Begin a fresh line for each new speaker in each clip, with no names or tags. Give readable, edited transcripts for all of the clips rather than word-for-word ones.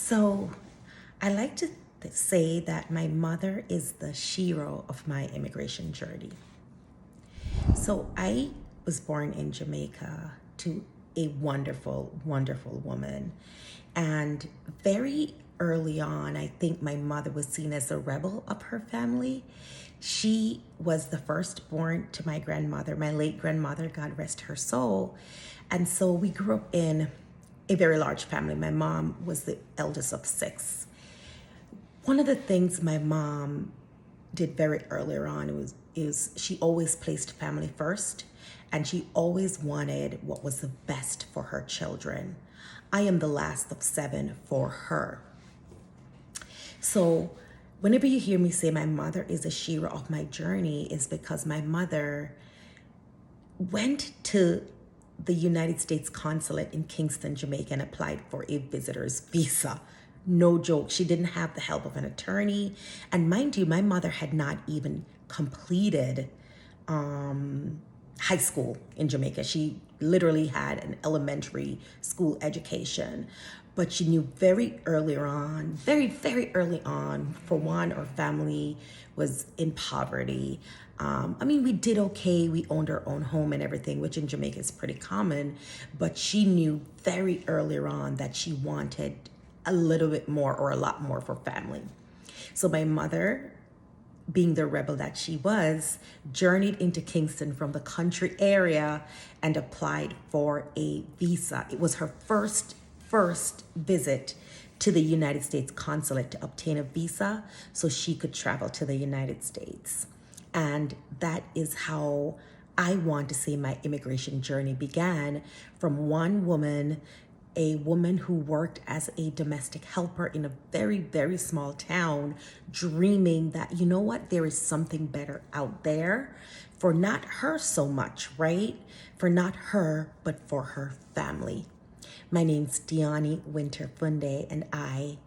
So I like to say that my mother is the Shero of my immigration journey. So I was born in Jamaica to a wonderful, wonderful woman. And very early on, I think my mother was seen as a rebel of her family. She was the firstborn to my grandmother, my late grandmother, God rest her soul. And so we grew up in a very large family. My mom was the eldest of six. One of the things my mom did very earlier on is she always placed family first, and she always wanted what was the best for her children. I am the last of seven for her. So whenever you hear me say my mother is a Shero of my journey, is because my mother went to the United States consulate in Kingston, Jamaica, and applied for a visitor's visa. No joke. She didn't have the help of an attorney. And mind you, my mother had not even completed high school in Jamaica. She literally had an elementary school education. But she knew very early on, very early on, for one, our family was in poverty. We did okay. We owned our own home and everything, which in Jamaica is pretty common. But she knew very earlier on that she wanted a little bit more or a lot more for family. So my mother, being the rebel that she was, journeyed into Kingston from the country area and applied for a visa. It was her first visit to the United States consulate to obtain a visa so she could travel to the United States. And that is how I want to say my immigration journey began, from one woman, a woman who worked as a domestic helper in a very small town, dreaming that, you know what, there is something better out there for not her so much, right? For not her, but for her family. My name's Diani Winter Funde, and I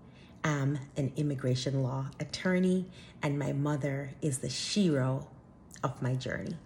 am an immigration law attorney, and my mother is the Shero of my journey.